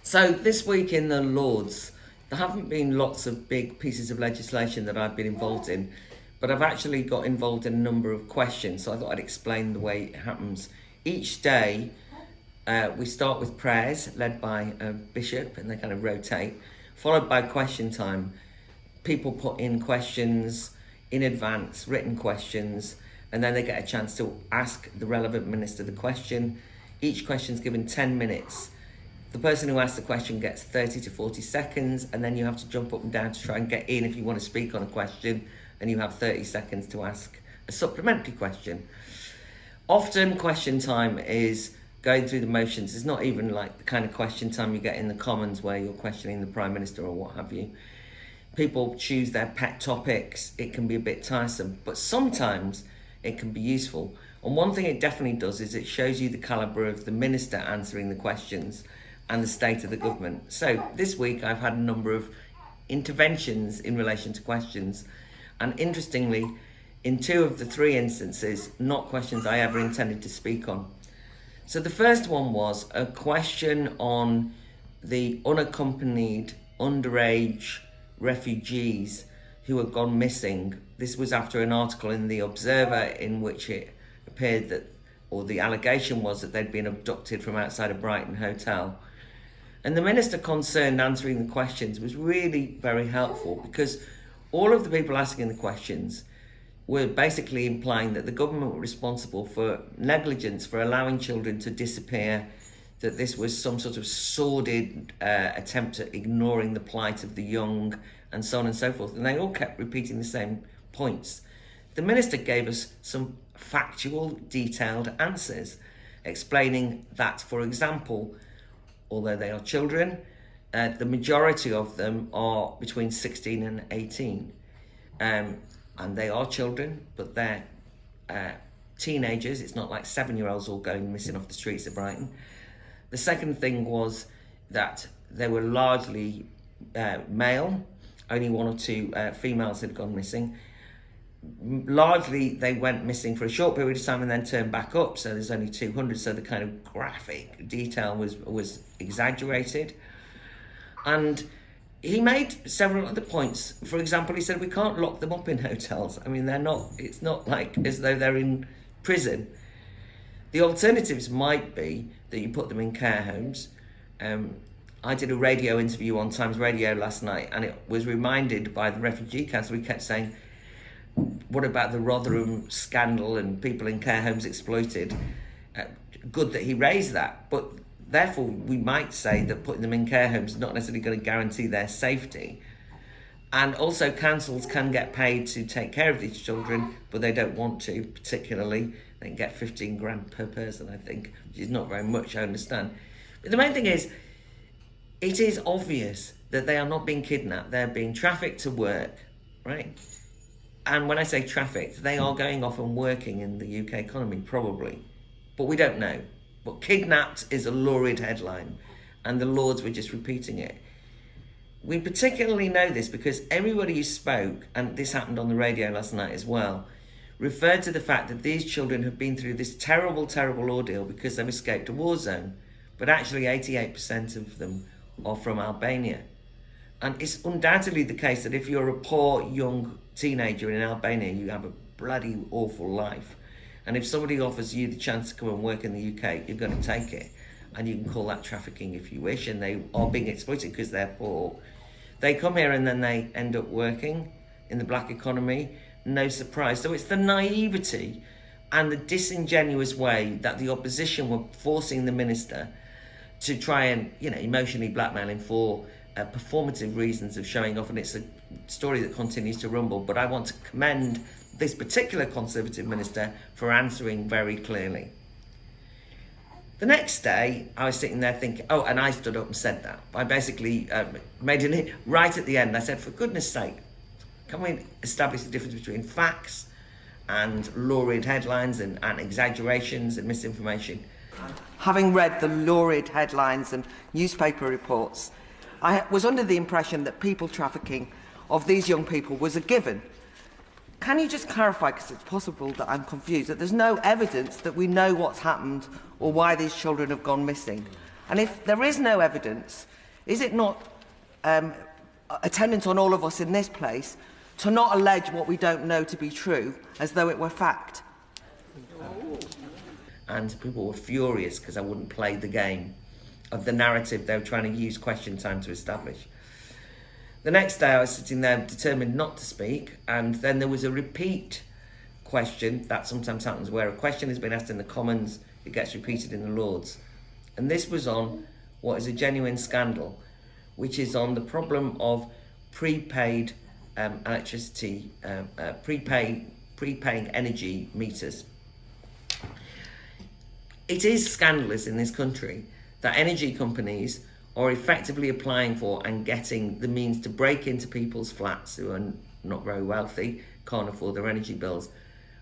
So this week in the Lords, there haven't been lots of big pieces of legislation that I've been involved in, but I've actually got involved in a number of questions, so I thought I'd explain the way it happens. Each day, we start with prayers led by a bishop, and they kind of rotate, followed by question time. People put in questions in advance, written questions, and then they get a chance to ask the relevant minister the question. Each question is given 10 minutes. The person who asks the question gets 30 to 40 seconds, and then you have to jump up and down to try and get in if you want to speak on a question, and you have 30 seconds to ask a supplementary question. Often question time is going through the motions. It's not even like the kind of question time you get in the Commons where you're questioning the Prime Minister or what have you. People choose their pet topics. It can be a bit tiresome, but sometimes it can be useful. And one thing it definitely does is it shows you the calibre of the minister answering the questions and the state of the government. So this week I've had a number of interventions in relation to questions, and interestingly, in 2 of the 3 instances, not questions I ever intended to speak on. So the first one was a question on the unaccompanied underage refugees who had gone missing. This was after an article in The Observer in which it appeared that, or the allegation was that they'd been abducted from outside a Brighton hotel. And the minister concerned answering the questions was really very helpful, because all of the people asking the questions were basically implying that the government were responsible for negligence, for allowing children to disappear, that this was some sort of sordid attempt at ignoring the plight of the young, and so on and so forth. And they all kept repeating the same points. The minister gave us some factual, detailed answers, explaining that, for example, although they are children, the majority of them are between 16 and 18. And they are children, but they're teenagers. It's not like 7-year-olds all going missing off the streets of Brighton. The second thing was that they were largely male. Only 1 or 2 females had gone missing. Largely, they went missing for a short period of time and then turned back up. So there's only 200. So the kind of graphic detail was exaggerated. And he made several other points. For example, he said we can't lock them up in hotels. I mean, it's not like as though they're in prison. The alternatives might be that you put them in care homes. I did a radio interview on Times Radio last night, and it was reminded by the Refugee Council. We kept saying, what about the Rotherham scandal and people in care homes exploited? Good that he raised that, but therefore we might say that putting them in care homes is not necessarily going to guarantee their safety. And also councils can get paid to take care of these children, but they don't want to particularly. They can get 15 grand per person, I think, which is not very much, I understand. But the main thing is, it is obvious that they are not being kidnapped. They're being trafficked to work, right? And when I say trafficked, they are going off and working in the UK economy, probably. But we don't know. But kidnapped is a lurid headline, and the Lords were just repeating it. We particularly know this because everybody who spoke, and this happened on the radio last night as well, referred to the fact that these children have been through this terrible, terrible ordeal because they've escaped a war zone. But actually 88% of them are from Albania. And it's undoubtedly the case that if you're a poor young teenager in Albania, you have a bloody awful life. And if somebody offers you the chance to come and work in the UK, you're going to take it. And you can call that trafficking if you wish, and they are being exploited because they're poor. They come here and then they end up working in the black economy. No surprise. So it's the naivety and the disingenuous way that the opposition were forcing the minister to try and, emotionally blackmail him for performative reasons of showing off, and it's a story that continues to rumble. But I want to commend this particular Conservative minister for answering very clearly. The next day, I was sitting there thinking, and I stood up and said that. I basically made it right at the end. I said, for goodness sake, can we establish the difference between facts and lurid headlines and exaggerations and misinformation? Having read the lurid headlines and newspaper reports, I was under the impression that people trafficking of these young people was a given. Can you just clarify, because it's possible that I'm confused, that there's no evidence that we know what's happened or why these children have gone missing? And if there is no evidence, is it not attendant on all of us in this place to not allege what we don't know to be true as though it were fact? And people were furious because I wouldn't play the game of the narrative they were trying to use question time to establish. The next day I was sitting there determined not to speak, and then there was a repeat question. That sometimes happens where a question has been asked in the Commons, it gets repeated in the Lords. And this was on what is a genuine scandal, which is on the problem of prepaid electricity, prepaying energy meters. It is scandalous in this country that energy companies are effectively applying for and getting the means to break into people's flats who are not very wealthy, can't afford their energy bills,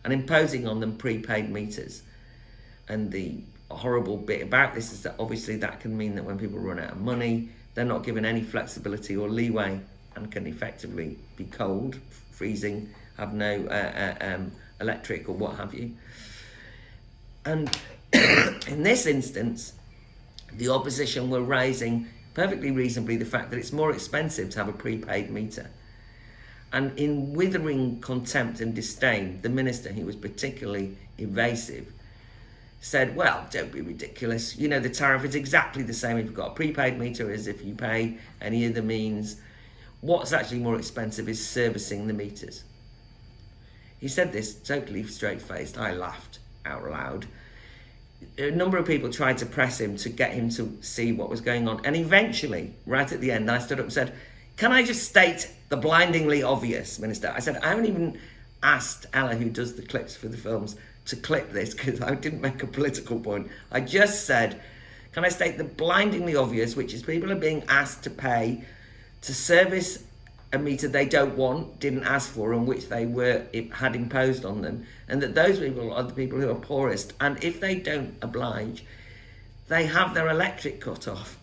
and imposing on them prepaid meters. And the horrible bit about this is that obviously that can mean that when people run out of money, they're not given any flexibility or leeway and can effectively be cold, freezing, have no electric or what have you. And in this instance, the opposition were raising perfectly reasonably the fact that it's more expensive to have a prepaid meter. And in withering contempt and disdain, the minister, who was particularly evasive, said, well, don't be ridiculous. You know, the tariff is exactly the same if you've got a prepaid meter as if you pay any other means. What's actually more expensive is servicing the meters. He said this totally straight-faced. I laughed out loud. A number of people tried to press him to get him to see what was going on. And eventually, right at the end, I stood up and said, can I just state the blindingly obvious, Minister? I said, I haven't even asked Ella, who does the clips for the films, to clip this because I didn't make a political point. I just said, can I state the blindingly obvious, which is people are being asked to pay to service a meter they don't want, didn't ask for, and which they had imposed on them, and that those people are the people who are poorest, and if they don't oblige, they have their electric cut off.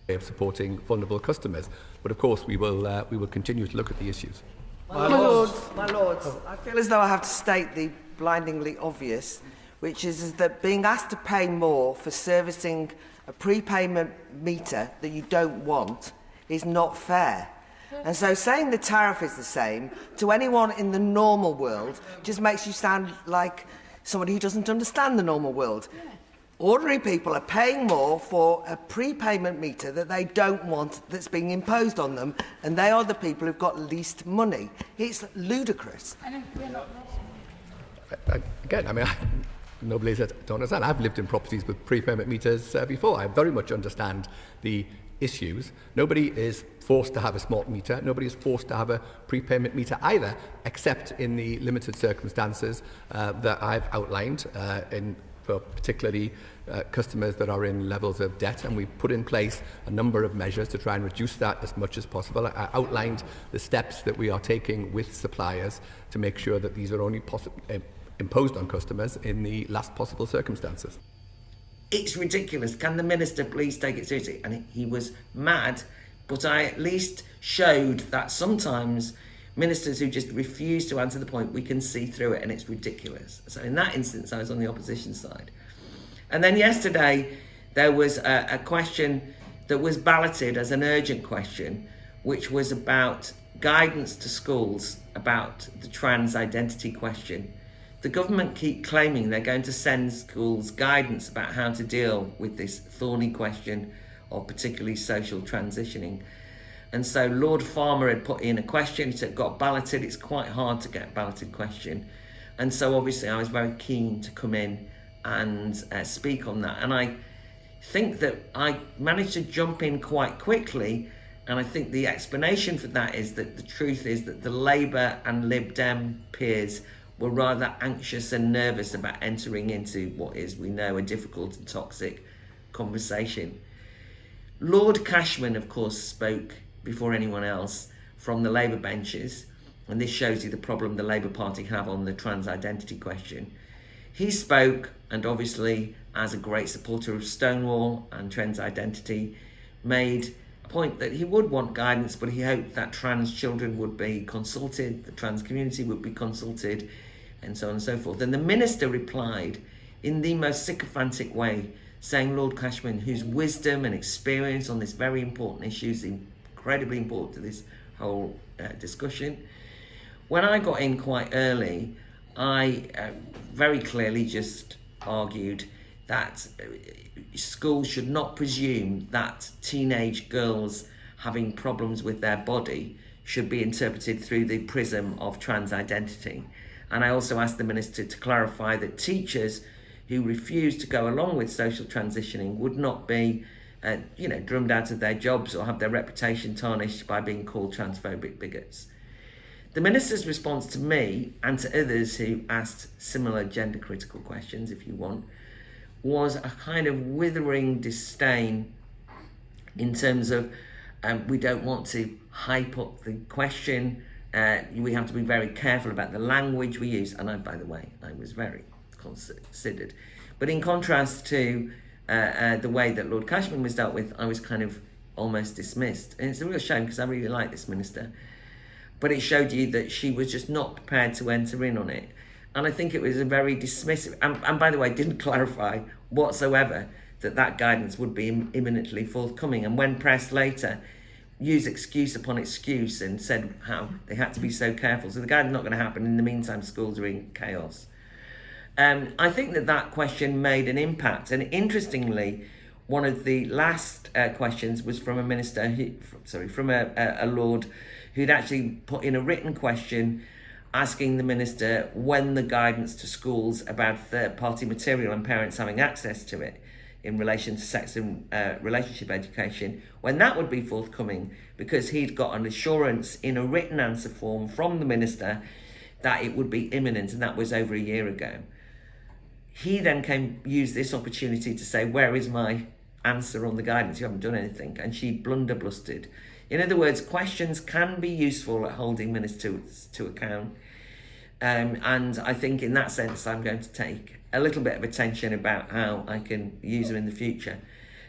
Of supporting vulnerable customers, but of course we will continue to look at the issues. My lords, I feel as though I have to state the blindingly obvious, which is that being asked to pay more for servicing a prepayment meter that you don't want is not fair. And so saying the tariff is the same to anyone in the normal world just makes you sound like somebody who doesn't understand the normal world. Ordinary people are paying more for a prepayment meter that they don't want, that's being imposed on them, and they are the people who've got least money. It's ludicrous. Again, I mean, nobody don't understand. I've lived in properties with prepayment meters before. I very much understand the issues. Nobody is forced to have a smart meter. Nobody is forced to have a prepayment meter either, except in the limited circumstances that I've outlined for particularly customers that are in levels of debt, and we've put in place a number of measures to try and reduce that as much as possible. I outlined the steps that we are taking with suppliers to make sure that these are only imposed on customers in the last possible circumstances. It's ridiculous. Can the minister please take it seriously? And he was mad, but I at least showed that sometimes ministers who just refuse to answer the point, we can see through it, and it's ridiculous. So in that instance, I was on the opposition side. And then yesterday, there was a question that was balloted as an urgent question, which was about guidance to schools about the trans identity question. The government keep claiming they're going to send schools guidance about how to deal with this thorny question of particularly social transitioning. And so Lord Farmer had put in a question, it got balloted. It's quite hard to get a balloted question. And so obviously I was very keen to come in and speak on that. And I think that I managed to jump in quite quickly. And I think the explanation for that is that the truth is that the Labour and Lib Dem peers were rather anxious and nervous about entering into what is, we know, a difficult and toxic conversation. Lord Cashman, of course, spoke before anyone else from the Labour benches, and this shows you the problem the Labour Party have on the trans identity question. He spoke, and obviously, as a great supporter of Stonewall and trans identity, made a point that he would want guidance, but he hoped that trans children would be consulted, the trans community would be consulted, and so on and so forth. And the minister replied in the most sycophantic way saying Lord Cashman, whose wisdom and experience on this very important issue is incredibly important to this whole discussion. When I got in quite early, I very clearly just argued that schools should not presume that teenage girls having problems with their body should be interpreted through the prism of trans identity. And I also asked the Minister to clarify that teachers who refuse to go along with social transitioning would not be drummed out of their jobs or have their reputation tarnished by being called transphobic bigots. The Minister's response to me and to others who asked similar gender critical questions, if you want, was a kind of withering disdain in terms of we don't want to hype up the question. We have to be very careful about the language we use. And by the way, I was very considered. But in contrast to the way that Lord Cashman was dealt with, I was kind of almost dismissed. And it's a real shame because I really like this Minister. But it showed you that she was just not prepared to enter in on it. And I think it was a very dismissive, and by the way, didn't clarify whatsoever that guidance would be imminently forthcoming. And when pressed later, used excuse upon excuse and said how they had to be so careful. So the guidance not going to happen. In the meantime, schools are in chaos. I think that question made an impact. And interestingly, one of the last questions was from a minister, from a Lord who'd actually put in a written question asking the Minister when the guidance to schools about third-party material and parents having access to it in relation to sex and relationship education, when that would be forthcoming, because he'd got an assurance in a written answer form from the Minister that it would be imminent, and that was over a year ago. He then used this opportunity to say, where is my answer on the guidance? You haven't done anything. And she blunderblustered. In other words, questions can be useful at holding ministers to account. And I think in that sense, I'm going to take a little bit of attention about how I can use them in the future.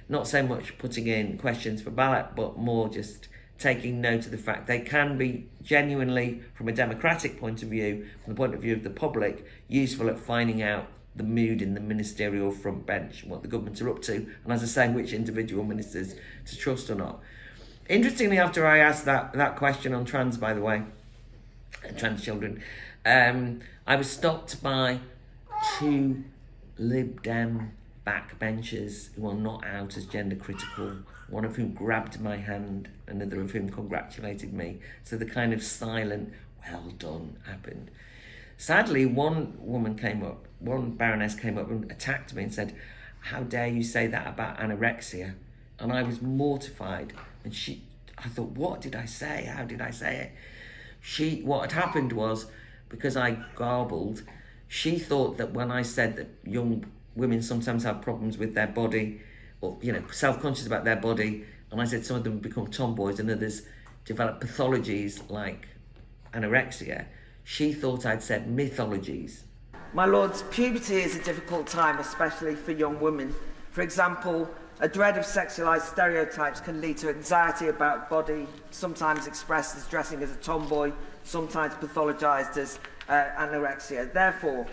Not so much putting in questions for ballot, but more just taking note of the fact they can be genuinely, from a democratic point of view, from the point of view of the public, useful at finding out the mood in the ministerial front bench, what the government are up to, and as I say, which individual ministers to trust or not. Interestingly, after I asked that question on trans, by the way, trans children, I was stopped by two Lib Dem backbenchers who are not out as gender critical, one of whom grabbed my hand, another of whom congratulated me. So the kind of silent, well done happened. Sadly, one baroness came up and attacked me and said, how dare you say that about anorexia? And I was mortified. And I thought, what did I say? How did I say it? What had happened was, because I garbled, she thought that when I said that young women sometimes have problems with their body, or, self-conscious about their body, and I said some of them become tomboys and others develop pathologies like anorexia, she thought I'd said mythologies. My Lords, puberty is a difficult time, especially for young women. For example, a dread of sexualised stereotypes can lead to anxiety about body, sometimes expressed as dressing as a tomboy, sometimes pathologised as anorexia. Therefore...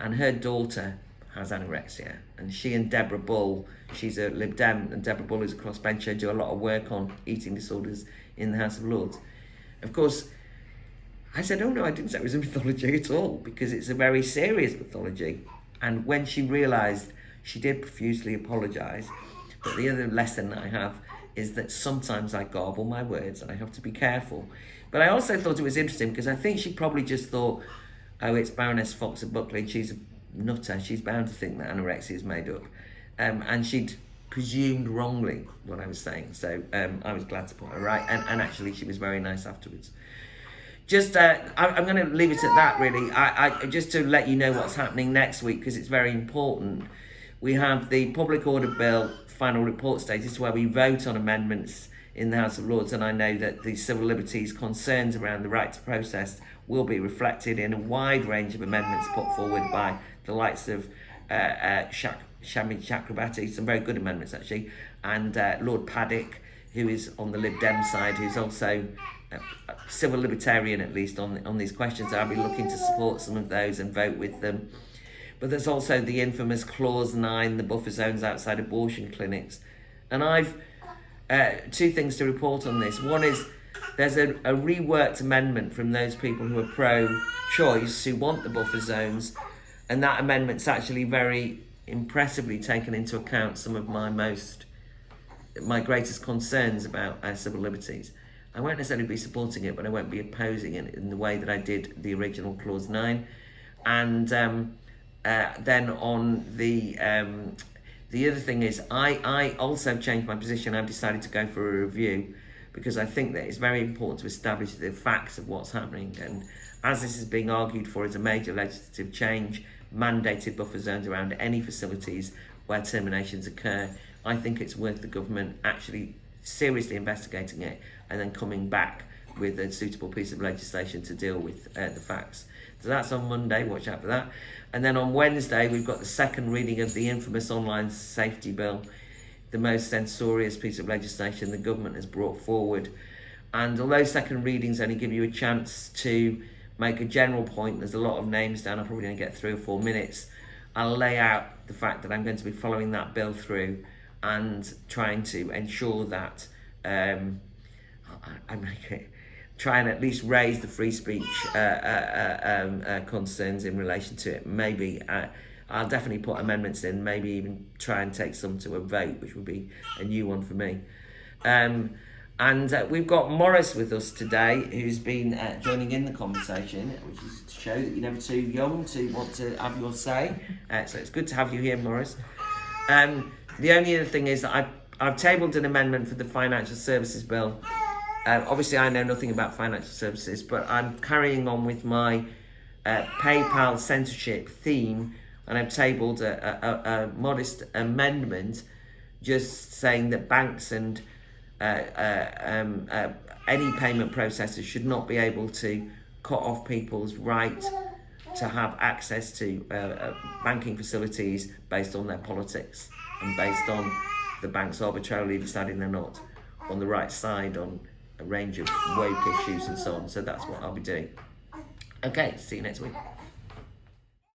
And her daughter has anorexia, and she and Deborah Bull, she's a Lib Dem, and Deborah Bull is a crossbencher, do a lot of work on eating disorders in the House of Lords. Of course, I said, oh no, I didn't say it was a mythology at all, because it's a very serious mythology. And when she realised, she did profusely apologise. But the other lesson I have is that sometimes I garble my words and I have to be careful. But I also thought it was interesting because I think she probably just thought, oh, it's Baroness Fox of Buckley, she's a nutter, she's bound to think that anorexia is made up. And she'd presumed wrongly what I was saying. So I was glad to put her right. And actually, she was very nice afterwards. Just, I'm going to leave it at that, really. I just to let you know what's happening next week, because it's very important. We have the Public Order Bill final report stage. This is where we vote on amendments in the House of Lords, and I know that the civil liberties concerns around the right to process will be reflected in a wide range of amendments put forward by the likes of Shami Chakrabarti, some very good amendments actually, and Lord Paddock, who is on the Lib Dem side, who's also a civil libertarian at least on these questions. I'll be looking to support some of those and vote with them. But there's also the infamous Clause 9, the buffer zones outside abortion clinics. And I've two things to report on this. One is there's a reworked amendment from those people who are pro-choice, who want the buffer zones, and that amendment's actually very impressively taken into account some of my greatest concerns about civil liberties. I won't necessarily be supporting it, but I won't be opposing it in the way that I did the original Clause 9. And then on the other thing is, I also changed my position. I've decided to go for a review because I think that it's very important to establish the facts of what's happening. And as this is being argued for as a major legislative change, mandated buffer zones around any facilities where terminations occur, I think it's worth the government actually seriously investigating it and then coming back with a suitable piece of legislation to deal with the facts. So that's on Monday, watch out for that. And then on Wednesday, we've got the second reading of the infamous online safety bill, the most censorious piece of legislation the government has brought forward. And although second readings only give you a chance to make a general point, there's a lot of names down, I'm probably going to get 3 or 4 minutes. I'll lay out the fact that I'm going to be following that bill through and trying to ensure that try and at least raise the free speech concerns in relation to it. Maybe I'll definitely put amendments in, maybe even try and take some to a vote, which would be a new one for me. And we've got Morris with us today, who's been joining in the conversation, which is to show that you're never too young to want to have your say. So it's good to have you here, Morris. The only other thing is that I've tabled an amendment for the Financial Services Bill. Obviously, I know nothing about financial services, but I'm carrying on with my PayPal censorship theme, and I've tabled a modest amendment just saying that banks and any payment processors should not be able to cut off people's right to have access to banking facilities based on their politics and based on the banks arbitrarily deciding they're not on the right side on a range of woke issues and so on. So that's what I'll be doing. Okay, see you next week.